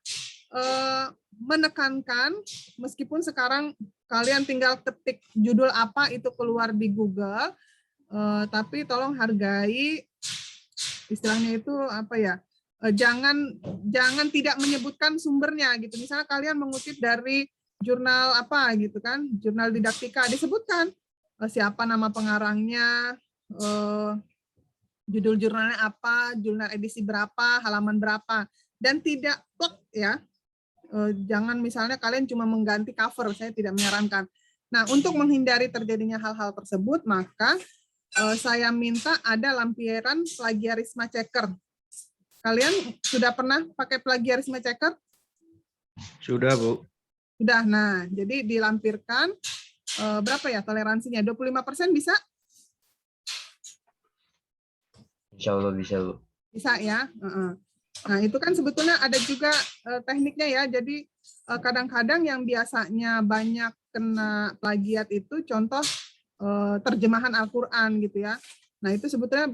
menekankan meskipun sekarang kalian tinggal ketik judul apa itu keluar di Google, tapi tolong hargai istilahnya itu apa ya? Jangan tidak menyebutkan sumbernya gitu. Misalnya kalian mengutip dari jurnal apa gitu kan, jurnal didaktika, disebutkan siapa nama pengarangnya, judul jurnalnya apa, jurnal edisi berapa, halaman berapa, dan tidak plek ya. Jangan misalnya kalian cuma mengganti cover, saya tidak menyarankan. Nah, untuk menghindari terjadinya hal-hal tersebut, maka saya minta ada lampiran plagiarisme checker. Kalian sudah pernah pakai plagiarisme checker? Sudah, Bu. Sudah. Nah, jadi dilampirkan berapa ya toleransinya? 25% bisa? Insya Allah bisa, Bu. Bisa ya. Nah, itu kan sebetulnya ada juga tekniknya ya. Jadi kadang-kadang yang biasanya banyak kena plagiat itu contoh terjemahan Al-Quran gitu ya. Nah, itu sebetulnya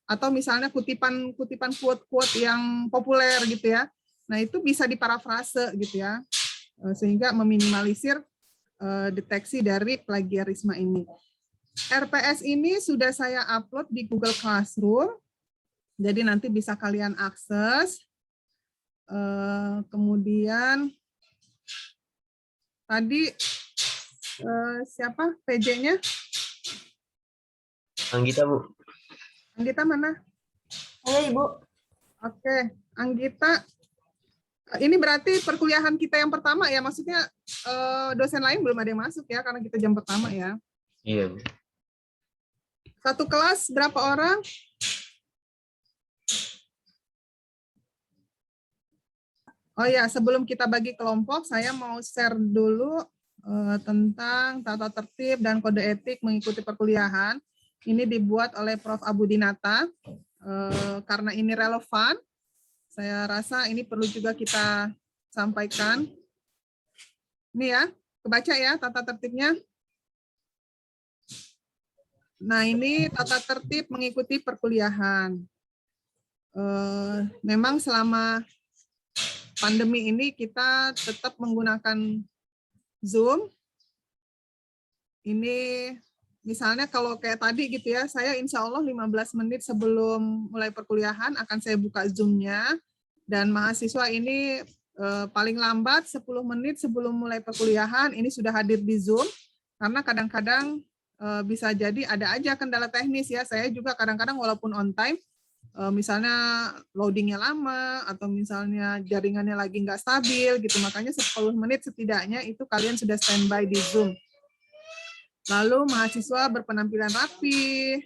atau misalnya kutipan quote-quote yang populer gitu ya. Nah, itu bisa diparafrase gitu ya. Sehingga meminimalisir deteksi dari plagiarisme ini. RPS ini sudah saya upload di Google Classroom. Jadi nanti bisa kalian akses. Kemudian tadi siapa PJ-nya? Anggita, Bu. Anggita mana? Halo Ibu. Oke, Anggita. Ini berarti perkuliahan kita yang pertama ya, maksudnya dosen lain belum ada yang masuk ya, karena kita jam pertama ya. Iya, Bu. Satu kelas berapa orang? Oh ya, sebelum kita bagi kelompok, saya mau share dulu tentang tata tertib dan kode etik mengikuti perkuliahan. Ini dibuat oleh Prof. Abu Dinata. Karena ini relevan, saya rasa ini perlu juga kita sampaikan. Ini ya, kebaca ya tata tertibnya. Nah, ini tata tertib mengikuti perkuliahan. Memang selama pandemi ini kita tetap menggunakan Zoom. Ini misalnya kalau kayak tadi gitu ya, saya insya Allah 15 menit sebelum mulai perkuliahan akan saya buka Zoom-nya. Dan mahasiswa ini paling lambat 10 menit sebelum mulai perkuliahan ini sudah hadir di Zoom. Karena kadang-kadang bisa jadi ada aja kendala teknis ya. Saya juga kadang-kadang walaupun on time, misalnya loadingnya lama atau misalnya jaringannya lagi nggak stabil gitu, makanya 10 menit setidaknya itu kalian sudah standby di Zoom. Lalu mahasiswa berpenampilan rapi,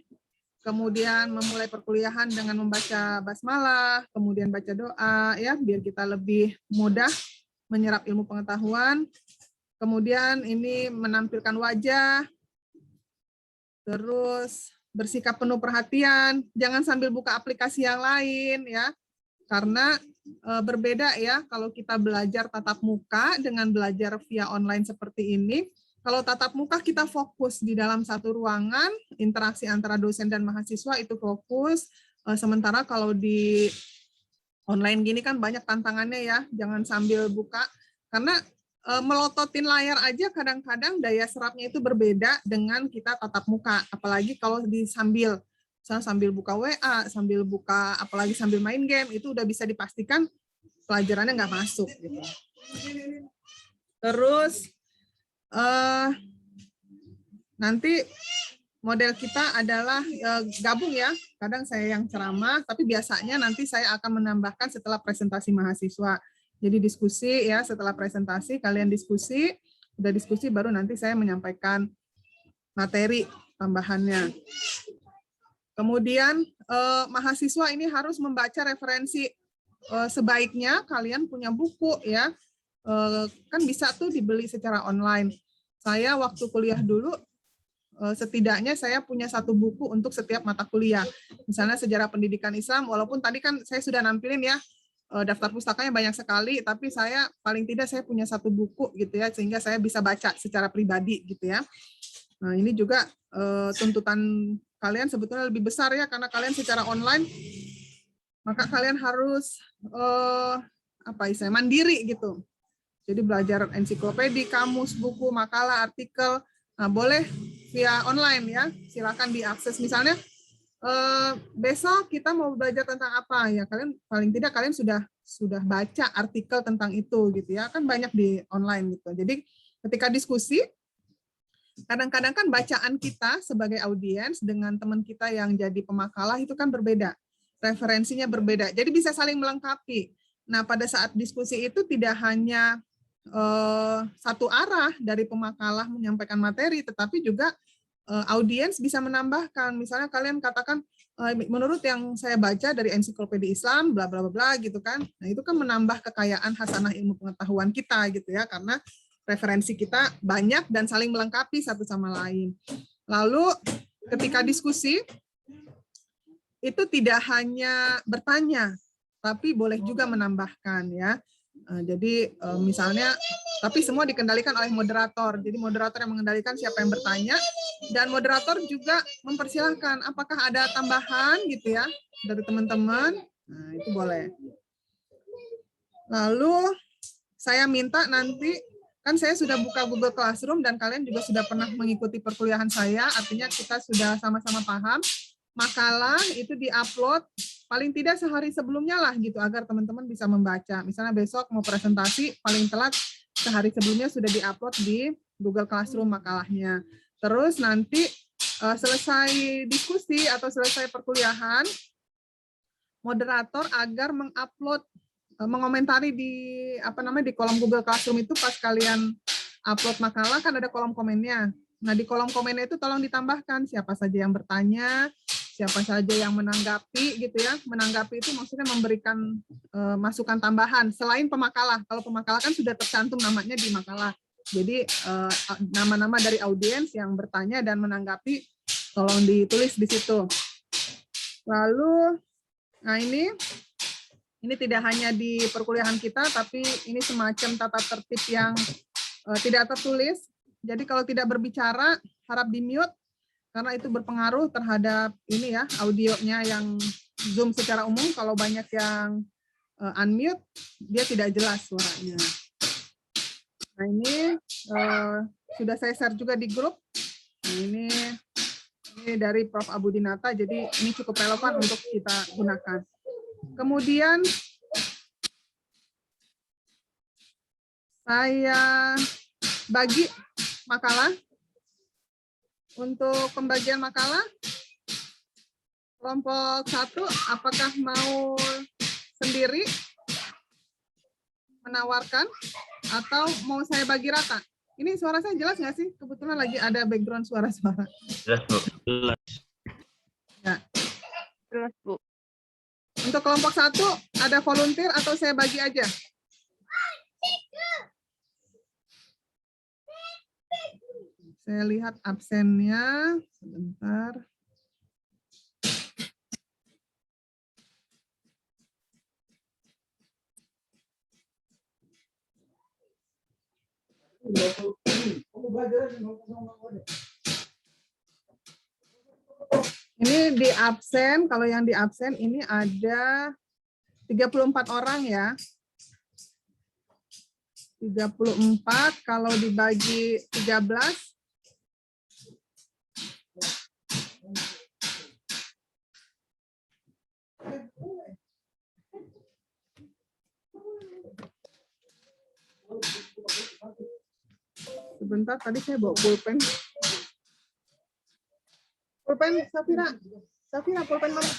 kemudian memulai perkuliahan dengan membaca basmalah, kemudian baca doa ya biar kita lebih mudah menyerap ilmu pengetahuan. Kemudian ini menampilkan wajah, terus bersikap penuh perhatian, jangan sambil buka aplikasi yang lain ya, karena berbeda ya kalau kita belajar tatap muka dengan belajar via online seperti ini. Kalau tatap muka kita fokus di dalam satu ruangan, interaksi antara dosen dan mahasiswa itu fokus, sementara kalau di online gini kan banyak tantangannya ya, jangan sambil buka, karena melototin layar aja kadang-kadang daya serapnya itu berbeda dengan kita tatap muka, apalagi kalau sambil buka WA, sambil buka, apalagi sambil main game, itu udah bisa dipastikan pelajarannya nggak masuk. Gitu. Terus nanti model kita adalah gabung ya, kadang saya yang ceramah, tapi biasanya nanti saya akan menambahkan setelah presentasi mahasiswa. Jadi diskusi ya, setelah presentasi kalian diskusi, udah diskusi baru nanti saya menyampaikan materi tambahannya. Kemudian mahasiswa ini harus membaca referensi, sebaiknya kalian punya buku ya, kan bisa tuh dibeli secara online. Saya waktu kuliah dulu, setidaknya saya punya 1 buku untuk setiap mata kuliah. Misalnya sejarah pendidikan Islam, walaupun tadi kan saya sudah nampilin ya, daftar pustakanya banyak sekali, tapi saya paling tidak saya punya 1 buku gitu ya, sehingga saya bisa baca secara pribadi gitu ya. Nah ini juga tuntutan kalian sebetulnya lebih besar ya, karena kalian secara online, maka kalian harus mandiri gitu. Jadi belajar ensiklopedi, kamus, buku, makalah, artikel, nah boleh via online ya, silakan diakses. Misalnya besok kita mau belajar tentang apa ya, kalian paling tidak kalian sudah baca artikel tentang itu gitu ya, kan banyak di online gitu. Jadi ketika diskusi, kadang-kadang kan bacaan kita sebagai audiens dengan teman kita yang jadi pemakalah itu kan berbeda, referensinya berbeda, jadi bisa saling melengkapi. Nah pada saat diskusi itu tidak hanya satu arah dari pemakalah menyampaikan materi, tetapi juga audiens bisa menambahkan. Misalnya kalian katakan, menurut yang saya baca dari ensiklopedia Islam, bla bla bla gitu kan. Nah itu kan menambah kekayaan hasanah ilmu pengetahuan kita gitu ya, karena referensi kita banyak dan saling melengkapi satu sama lain. Lalu ketika diskusi itu tidak hanya bertanya, tapi boleh juga menambahkan ya. Jadi misalnya, tapi semua dikendalikan oleh moderator. Jadi moderator yang mengendalikan siapa yang bertanya, dan moderator juga mempersilahkan apakah ada tambahan gitu ya dari teman-teman. Nah itu boleh. Lalu saya minta nanti, kan saya sudah buka Google Classroom dan kalian juga sudah pernah mengikuti perkuliahan saya, artinya kita sudah sama-sama paham. Makalah itu diupload paling tidak sehari sebelumnya lah gitu, agar teman-teman bisa membaca. Misalnya besok mau presentasi, paling telat sehari sebelumnya sudah diupload di Google Classroom makalahnya. Terus nanti selesai diskusi atau selesai perkuliahan, moderator agar mengupload, mengomentari di di kolom Google Classroom itu pas kalian upload makalah kan ada kolom komennya. Nah di kolom komennya itu tolong ditambahkan siapa saja yang bertanya, siapa saja yang menanggapi gitu ya. Menanggapi itu maksudnya memberikan masukan tambahan selain pemakalah. Kalau pemakalah kan sudah tercantum namanya di makalah. Jadi nama-nama dari audiens yang bertanya dan menanggapi Tolong ditulis di situ. Lalu, nah ini tidak hanya di perkuliahan kita, tapi ini semacam tata tertib yang tidak tertulis. Jadi kalau tidak berbicara, harap di-mute, karena itu berpengaruh terhadap ini ya, audionya yang Zoom secara umum. Kalau banyak yang unmute, dia tidak jelas suaranya. Nah ini sudah saya share juga di grup. Nah, ini dari Prof. Abu Dinata, jadi ini cukup relevan untuk kita gunakan. Kemudian saya bagi makalah. Untuk pembagian makalah, kelompok 1, apakah mau sendiri menawarkan atau mau saya bagi rata? Ini suara saya jelas nggak sih? Kebetulan lagi ada background suara-suara. Jelas, Bu. Ya. Jelas, Bu. Untuk kelompok 1, ada volunteer atau saya bagi aja? Saya lihat absennya, sebentar. Ini di absen, kalau yang di absen ini ada 34 orang ya. 34 kalau dibagi 13. Sebentar, tadi saya bawa pulpen. Pulpen, Safira. Safira, pulpen mana?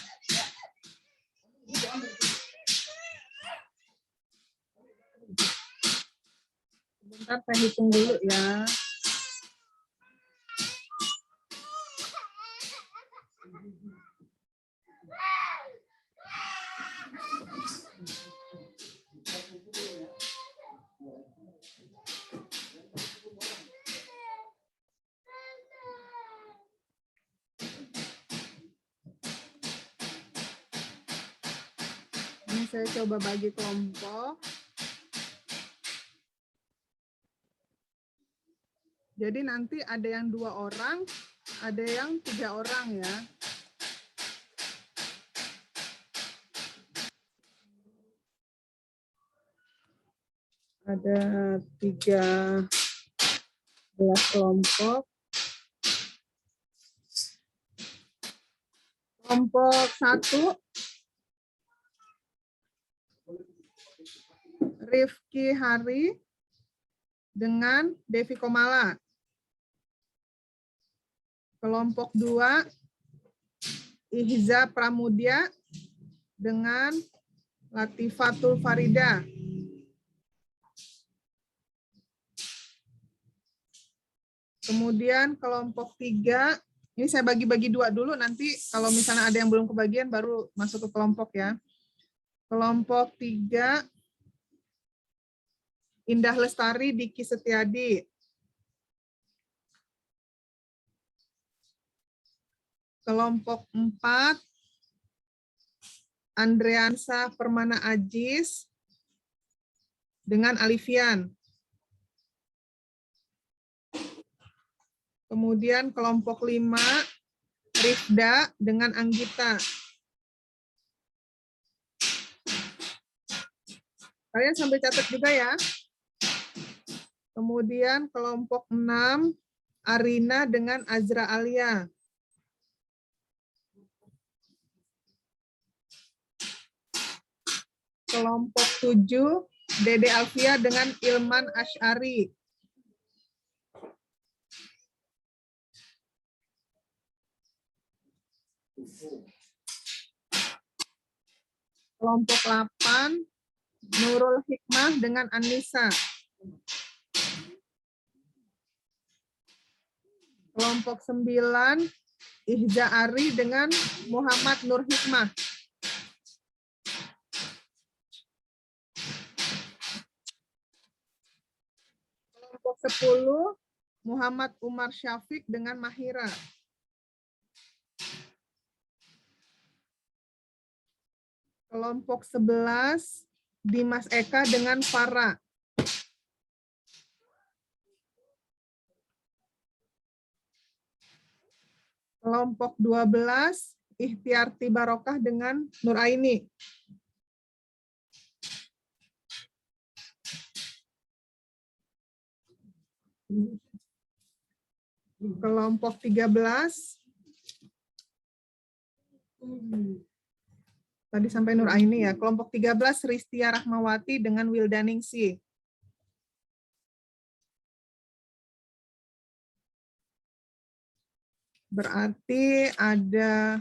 Sebentar, saya hitung dulu ya. Ini saya coba bagi kelompok. Jadi nanti ada yang 2 orang, ada yang 3 orang ya. Ada 13 kelompok. Kelompok 1, Rifki Hari dengan Devi Komala. Kelompok 2, Ihza Pramudia dengan Latifatul Farida. Kemudian kelompok 3, ini saya bagi-bagi 2 dulu, nanti kalau misalnya ada yang belum kebagian baru masuk ke kelompok ya. Kelompok 3, Indah Lestari Diki Setiadi. Kelompok 4, Andreansa Permana Ajis dengan Alifian. Kemudian kelompok 5, Rifda dengan Anggita. Kalian sambil catat juga ya. Kemudian kelompok 6, Arina dengan Azra Alia. Kelompok 7, Dede Alfia dengan Ilman Asy'ari. Kelompok 8, Nurul Hikmah dengan Anissa. Kelompok 9, Ihza Ari dengan Muhammad Nur Hikmah. Kelompok 10, Muhammad Umar Syafiq dengan Mahira. Kelompok 11, Dimas Eka dengan Farah. Kelompok 12, Ikhtiarti Barokah dengan Nuraini. Kelompok 13, tadi sampai Nuraini ya. Kelompok 13, Ristia Rahmawati dengan Wildaningsi. Berarti ada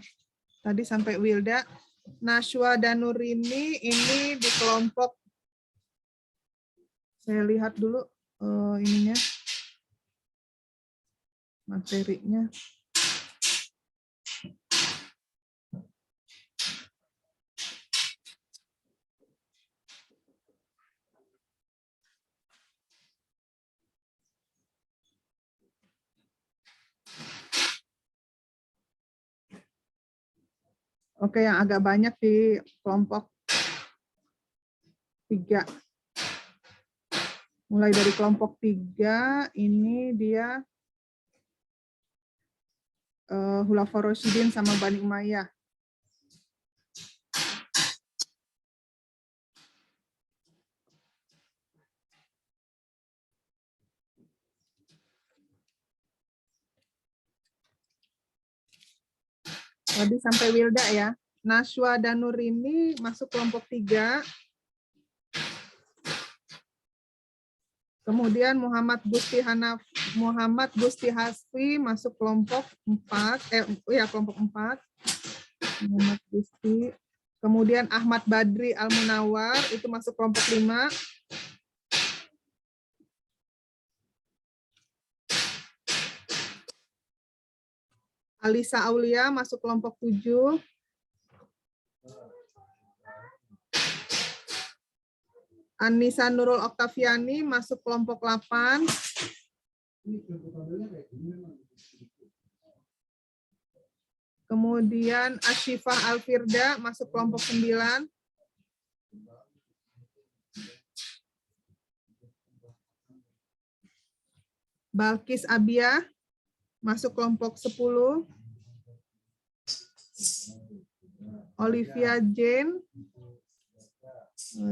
tadi sampai Wilda. Nashwa dan Nurini ini di kelompok, saya lihat dulu ininya, materinya. Oke, yang agak banyak di kelompok 3. Mulai dari kelompok 3, ini dia Khulafaur Rasyidin sama Bani Umayyah. Tadi sampai Wilda ya. Nashwa dan Nurini masuk kelompok 3. Kemudian Muhammad Gusti Hasfi masuk kelompok 4. Kelompok 4. Muhammad Gusti. Kemudian Ahmad Badri Al-Munawar itu masuk kelompok 5. Alisa Aulia masuk kelompok 7. Anissa Nurul Oktaviani masuk kelompok 8. Kemudian Ashifah Alfirda masuk kelompok 9. Balkis Abia masuk kelompok 10. Olivia Jane.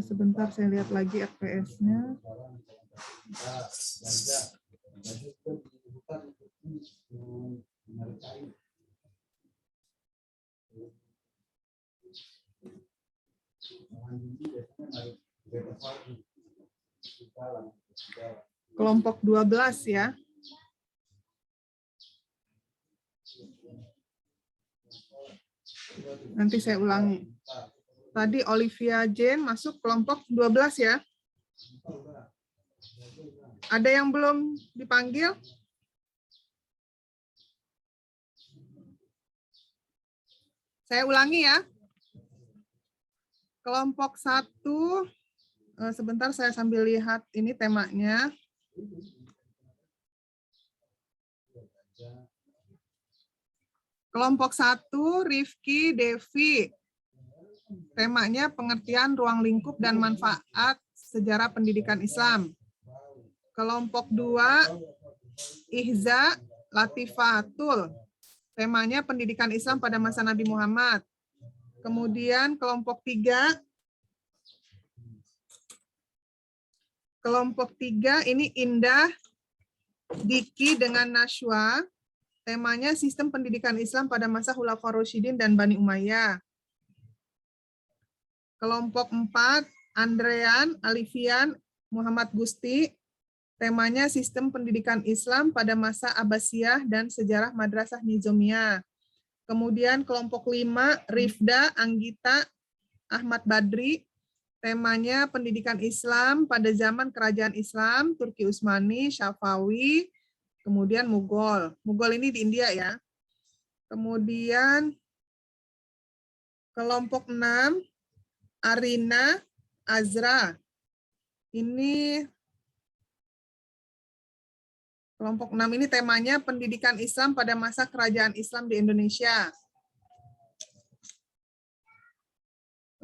Sebentar saya lihat lagi FPS-nya. Kelompok 12 ya. Nanti saya ulangi. Tadi Olivia Jane masuk kelompok 12 ya. Ada yang belum dipanggil? Saya ulangi ya. Kelompok 1, sebentar saya sambil lihat ini temanya. Kelompok 1, Rifki Devi. Temanya pengertian ruang lingkup dan manfaat sejarah pendidikan Islam. Kelompok 2, Ihza Latifatul. Temanya pendidikan Islam pada masa Nabi Muhammad. Kemudian kelompok 3. Kelompok 3 ini Indah Diki dengan Nashwa. Temanya sistem pendidikan Islam pada masa Khulafaur Rasyidin dan Bani Umayyah. Kelompok 4, Andrean, Alifian, Muhammad Gusti. Temanya sistem pendidikan Islam pada masa Abbasiyah dan sejarah Madrasah Nizamiyah. Kemudian kelompok 5, Rifda, Anggita, Ahmad Badri. Temanya pendidikan Islam pada zaman Kerajaan Islam, Turki Utsmani, Syafawi, kemudian Mughal. Mughal ini di India ya. Kemudian kelompok 6, Arina Azra. Ini kelompok 6 ini temanya pendidikan Islam pada masa Kerajaan Islam di Indonesia.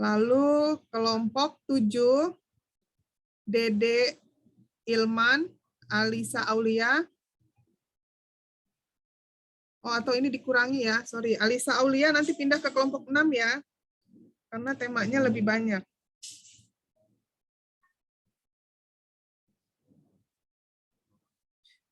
Lalu kelompok 7, Dede Ilman, Alisa Aulia. Oh, atau ini dikurangi ya, sorry. Alisa Aulia nanti pindah ke kelompok 6 ya, karena temanya lebih banyak.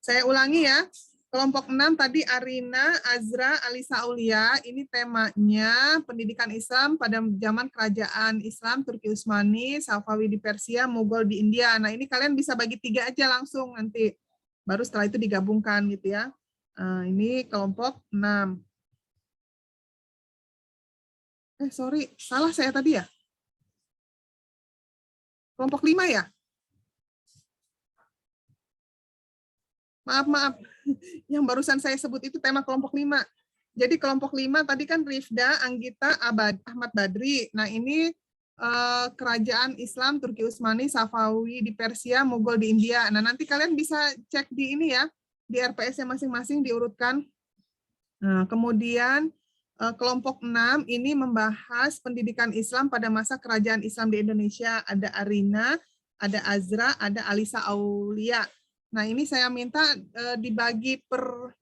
Saya ulangi ya, kelompok 6 tadi Arina, Azra, Alisa Aulia, ini temanya pendidikan Islam pada zaman kerajaan Islam, Turki Utsmani, Safawi di Persia, Mughal di India. Nah ini kalian bisa bagi 3 aja langsung nanti, baru setelah itu digabungkan gitu ya. Nah, ini kelompok 6. Sorry, salah saya tadi ya? Kelompok 5 ya? Maaf. Yang barusan saya sebut itu tema kelompok 5. Jadi kelompok 5 tadi kan Rifda, Anggita, Ahmad Badri. Nah ini kerajaan Islam, Turki Utsmani, Safawi di Persia, Mughal di India. Nah nanti kalian bisa cek di ini ya, di RPS-nya masing-masing diurutkan. Nah, kemudian kelompok 6 ini membahas pendidikan Islam pada masa kerajaan Islam di Indonesia. Ada Arina, ada Azra, ada Alisa Aulia. Nah, ini saya minta dibagi per,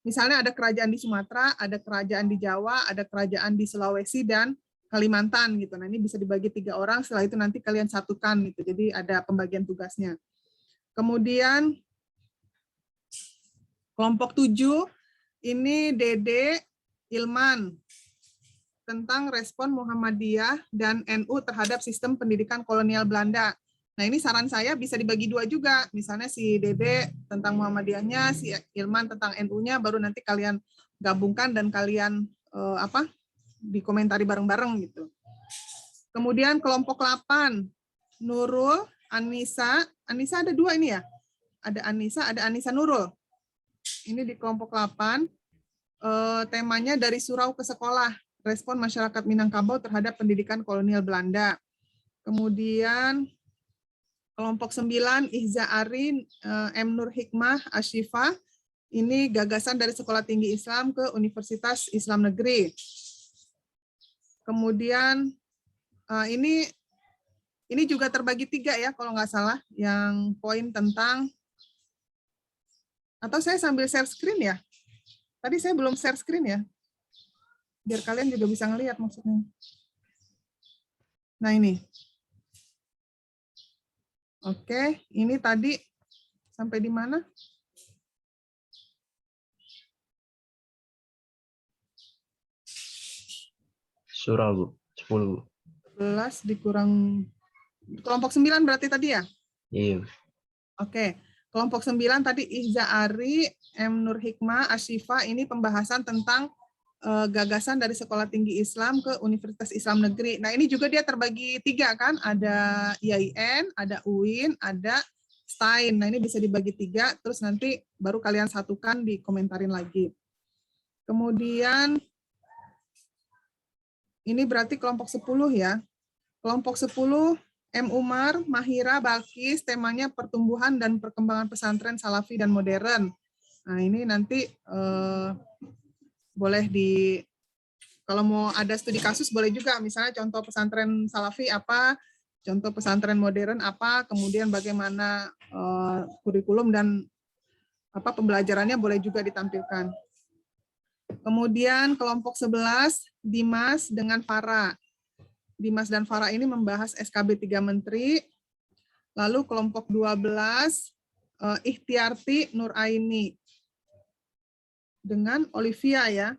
misalnya ada kerajaan di Sumatera, ada kerajaan di Jawa, ada kerajaan di Sulawesi, dan Kalimantan gitu. Nah, ini bisa dibagi 3 orang, setelah itu nanti kalian satukan gitu. Jadi ada pembagian tugasnya. Kemudian kelompok 7 ini Dede Ilman tentang respon Muhammadiyah dan NU terhadap sistem pendidikan kolonial Belanda. Nah ini saran saya bisa dibagi 2 juga. Misalnya si Dede tentang Muhammadiyahnya, si Ilman tentang NU-nya, baru nanti kalian gabungkan dan kalian dikomentari bareng-bareng gitu. Kemudian kelompok 8 Nurul, Anissa ada 2 ini ya. Ada Anissa Nurul. Ini di kelompok 8, temanya dari surau ke sekolah, respon masyarakat Minangkabau terhadap pendidikan kolonial Belanda. Kemudian kelompok 9, Ihza Arin, M. Nur Hikmah, Ashifa, ini gagasan dari Sekolah Tinggi Islam ke Universitas Islam Negeri. Kemudian ini juga terbagi 3 ya, kalau nggak salah, yang poin tentang, atau saya sambil share screen ya? Tadi saya belum share screen ya, biar kalian juga bisa ngelihat maksudnya. Nah ini. Oke, ini tadi sampai di mana? Surah, Bu. 10, Bu. 11 dikurang, kelompok 9 berarti tadi ya? Iya. Oke, kelompok 9 tadi Ihza Ari, M. Nur Hikmah, Ashifa, ini pembahasan tentang gagasan dari Sekolah Tinggi Islam ke Universitas Islam Negeri. Nah ini juga dia terbagi 3 kan, ada IAIN, ada UIN, ada STAIN. Nah ini bisa dibagi 3, terus nanti baru kalian satukan, dikomentarin lagi. Kemudian ini berarti kelompok 10 ya. Kelompok 10, M. Umar, Mahira, Balkis, temanya pertumbuhan dan perkembangan pesantren salafi dan modern. Nah ini nanti boleh kalau mau ada studi kasus boleh juga, misalnya contoh pesantren salafi apa, contoh pesantren modern apa, kemudian bagaimana kurikulum dan pembelajarannya boleh juga ditampilkan. Kemudian kelompok 11, Dimas dengan Farah. Dimas dan Farah ini membahas SKB 3 Menteri. Lalu kelompok 12, Ikhtiarti Nuraini dengan Olivia ya.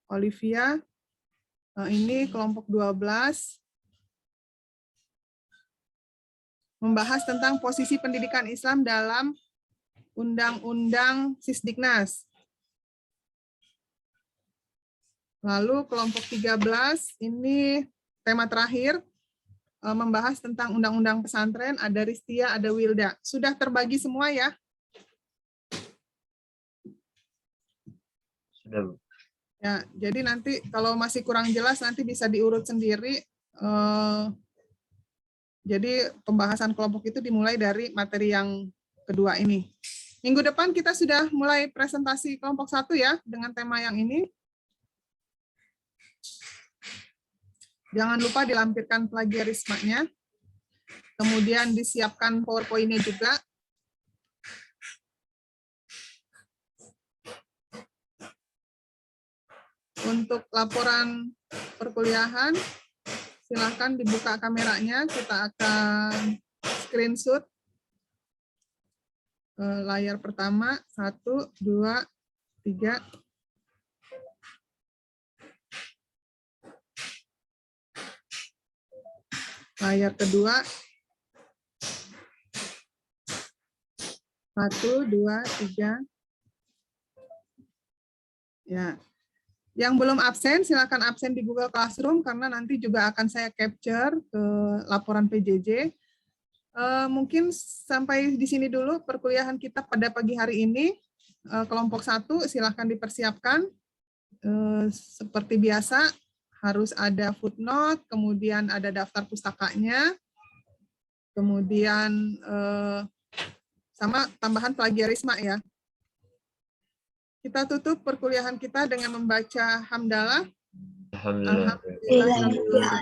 Olivia, ini kelompok 12, membahas tentang posisi pendidikan Islam dalam Undang-Undang Sisdiknas. Lalu kelompok 13, ini tema terakhir, membahas tentang Undang-Undang Pesantren, ada Ristia, ada Wilda. Sudah terbagi semua ya? Sudah, Bu. Ya, jadi nanti kalau masih kurang jelas nanti bisa diurut sendiri. Jadi pembahasan kelompok itu dimulai dari materi yang kedua ini. Minggu depan kita sudah mulai presentasi kelompok 1 ya, dengan tema yang ini. Jangan lupa dilampirkan plagiarismenya. Kemudian disiapkan PowerPoint-nya juga. Untuk laporan perkuliahan, silakan dibuka kameranya. Kita akan screenshot layar pertama, 1, 2, 3. Layar kedua, 1, 2, 3. Ya. Yang belum absen, silakan absen di Google Classroom karena nanti juga akan saya capture ke laporan PJJ. Mungkin sampai di sini dulu perkuliahan kita pada pagi hari ini. Kelompok 1 silakan dipersiapkan. Seperti biasa, harus ada footnote, kemudian ada daftar pustakanya, kemudian sama tambahan plagiarisme ya. Kita tutup perkuliahan kita dengan membaca hamdalah. Alhamdulillah. Alhamdulillah.